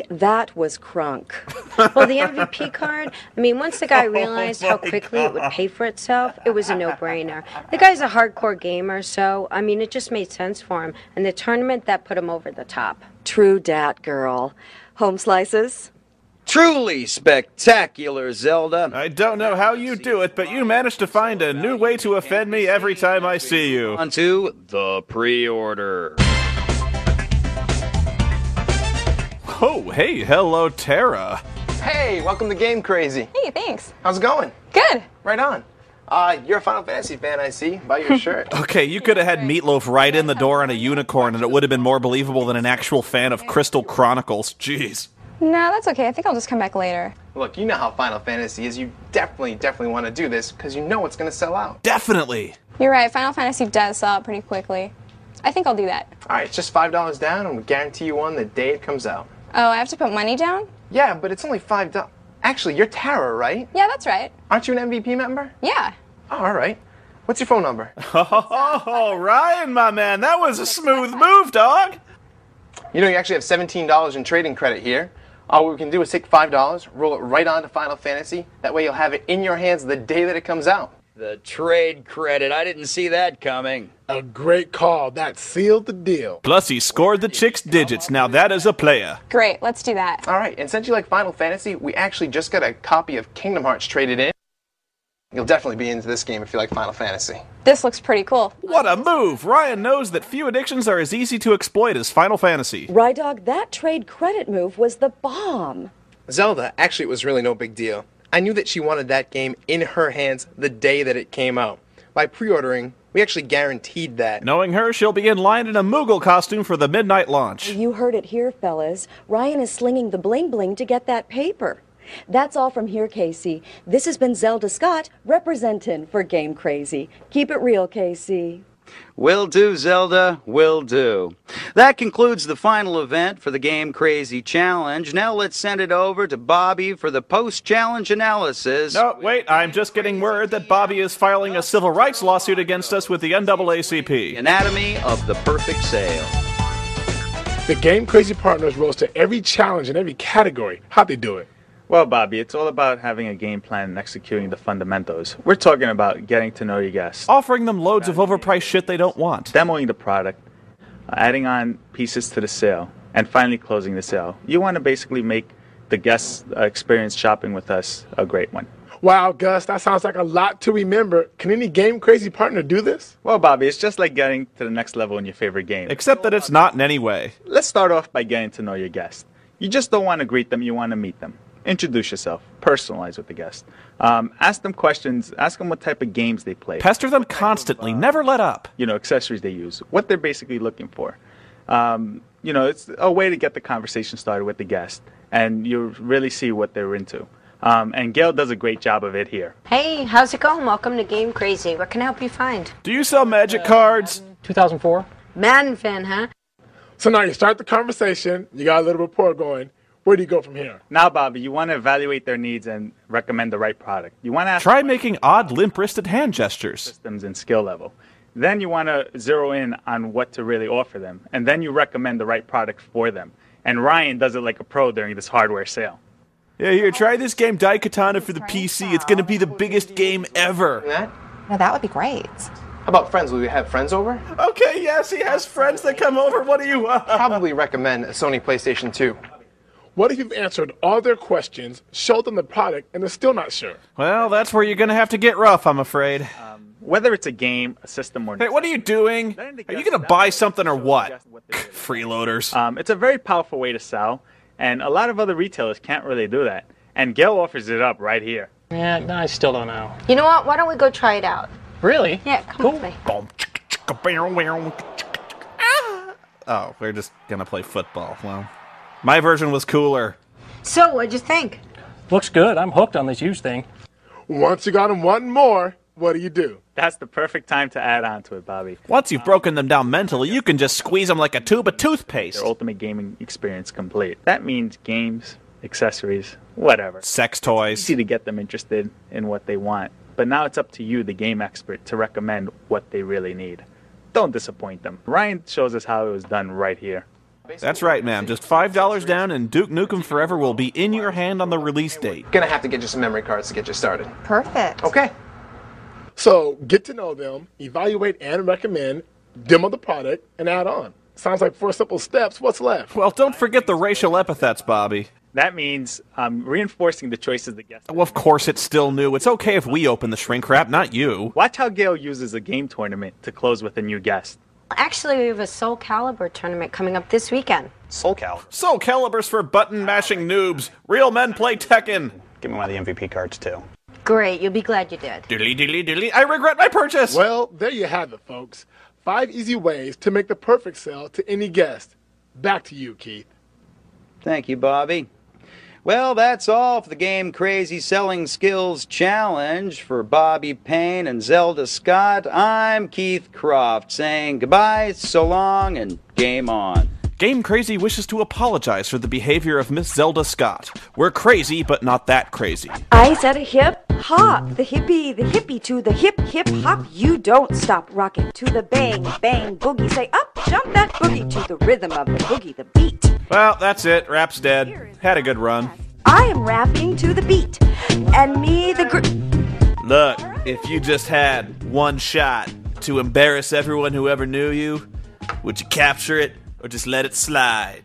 That was crunk. Well, the MVP card, I mean, once the guy realized how quickly it would pay for itself, it was a no-brainer. The guy's a hardcore gamer, so, I mean, it just made sense for him. And the tournament, that put him over the top. True dat, girl. Home slices? Truly spectacular, Zelda. I don't know how you do it, but you manage to find a new way to offend me every time I see you. On to the pre-order. Oh, hey, hello, Tara. Hey, welcome to GameCrazy. Hey, thanks. How's it going? Good. Right on. You're a Final Fantasy fan, I see, by your shirt. Okay, you could have had Meatloaf right in the door on a unicorn, and it would have been more believable than an actual fan of Crystal Chronicles. Jeez. No, that's okay. I think I'll just come back later. Look, you know how Final Fantasy is. You definitely want to do this because you know it's going to sell out. Definitely. You're right. Final Fantasy does sell out pretty quickly. I think I'll do that. All right, it's just $5 down, and we guarantee you one the day it comes out. Oh, I have to put money down? Yeah, but it's only $5. Actually, you're Tara, right? Yeah, that's right. Aren't you an MVP member? Yeah. Oh, all right. What's your phone number? Oh, Ryan, my man, that was a smooth move, dog. You know, you actually have $17 in trading credit here. All we can do is take $5, roll it right onto Final Fantasy. That way you'll have it in your hands the day that it comes out. The trade credit. I didn't see that coming. A great call. That sealed the deal. Plus, he scored the chick's digits. Now that is a player. Great, let's do that. All right, and since you like Final Fantasy, we actually just got a copy of Kingdom Hearts traded in. You'll definitely be into this game if you like Final Fantasy. This looks pretty cool. What a move! Ryan knows that few addictions are as easy to exploit as Final Fantasy. Rydog, that trade credit move was the bomb. Zelda, actually, it was really no big deal. I knew that she wanted that game in her hands the day that it came out. By pre-ordering, we actually guaranteed that. Knowing her, she'll be in line in a Moogle costume for the midnight launch. You heard it here, fellas. Ryan is slinging the bling-bling to get that paper. That's all from here, Casey. This has been Zelda Scott, representing for GameCrazy. Keep it real, Casey. Will do, Zelda, will do. That concludes the final event for the GameCrazy Challenge. Now let's send it over to Bobby for the post-challenge analysis. No, wait, I'm just getting word that Bobby is filing a civil rights lawsuit against us with the NAACP. Anatomy of the Perfect Sale. The GameCrazy partners rose to every challenge in every category. How'd they do it? Well, Bobby, it's all about having a game plan and executing the fundamentals. We're talking about getting to know your guests, Offering them loads of overpriced shit they don't want. demoing the product, adding on pieces to the sale, and finally closing the sale. You want to basically make the guest experience shopping with us a great one. Wow, Gus, that sounds like a lot to remember. Can any GameCrazy partner do this? Well, Bobby, it's just like getting to the next level in your favorite game. Except that it's not in any way. Let's start off by getting to know your guest. You just don't want to greet them, you want to meet them. Introduce yourself. Personalize with the guest. Ask them questions. Ask them what type of games they play. Pester them constantly. Never let up. You know, accessories they use. What they're basically looking for. You know, it's a way to get the conversation started with the guest. And you really see what they're into. And Gail does a great job of it here. Hey, how's it going? Welcome to GameCrazy. What can I help you find? Do you sell magic cards? 2004. Madden fan, huh? So now you start the conversation, you got a little rapport going. Where do you go from here? Now, Bobby, you want to evaluate their needs and recommend the right product. You want to ask Try making odd, limp-wristed hand gestures. systems and skill level. Then you want to zero in on what to really offer them. And then you recommend the right product for them. And Ryan does it like a pro during this hardware sale. Yeah, here, try this game Daikatana for the PC. It's gonna be the biggest game ever. That? Now that would be great. How about friends? Will we have friends over? Okay, yes, he has friends that come over. What do you Probably recommend a Sony PlayStation 2. What if you've answered all their questions, showed them the product, and they're still not sure? Well, that's where you're gonna have to get rough, I'm afraid. Whether it's a game, a system, or Hey, what are you doing? Are you gonna buy something or what? Freeloaders. It's a very powerful way to sell, and a lot of other retailers can't really do that. And Gail offers it up right here. Yeah, no, I still don't know. You know what? Why don't we go try it out? Really? Yeah, come with me. Oh, we're just gonna play football. Well, my version was cooler. So, what'd you think? Looks good. I'm hooked on this used thing. Once you got them wanting more, what do? That's the perfect time to add on to it, Bobby. Once you've broken them down mentally, you can just squeeze them like a tube of toothpaste. Their ultimate gaming experience complete. That means games, accessories, whatever. Sex toys. Easy to get them interested in what they want. But now it's up to you, the game expert, to recommend what they really need. Don't disappoint them. Ryan shows us how it was done right here. That's right, ma'am. Just $5 down and Duke Nukem Forever will be in your hand on the release date. Gonna have to get you some memory cards to get you started. Perfect. Okay. So get to know them, evaluate and recommend, demo the product, and add on. Sounds like 4 simple steps. What's left? Well, don't forget the racial epithets, Bobby. That means reinforcing the choices the guest. Well, of course, it's still new. It's okay if we open the shrink wrap, not you. Watch how Gail uses a game tournament to close with a new guest. Actually, we have a Soul Calibur tournament coming up this weekend. Soul Calibur. Soul Calibur's for button-mashing noobs. Real men play Tekken. Give me one of the MVP cards, too. Great, you'll be glad you did. Diddly, diddly, diddly. I regret my purchase. Well, there you have it, folks. 5 easy ways to make the perfect sale to any guest. Back to you, Keith. Thank you, Bobby. Well, that's all for the Game Crazy Selling Skills Challenge. For Bobby Payne and Zelda Scott, I'm Keith Croft saying goodbye, so long, and game on. Game Crazy wishes to apologize for the behavior of Miss Zelda Scott. We're crazy, but not that crazy. I said a hip hop, the hippie to the hip hop. You don't stop rocking to the bang bang boogie. Say up, jump that boogie to the rhythm of the boogie, the beat. Well, that's it. Rap's dead. Had a good run. I am rapping to the beat, and me the Look, if you just had one shot to embarrass everyone who ever knew you, would you capture it or just let it slide?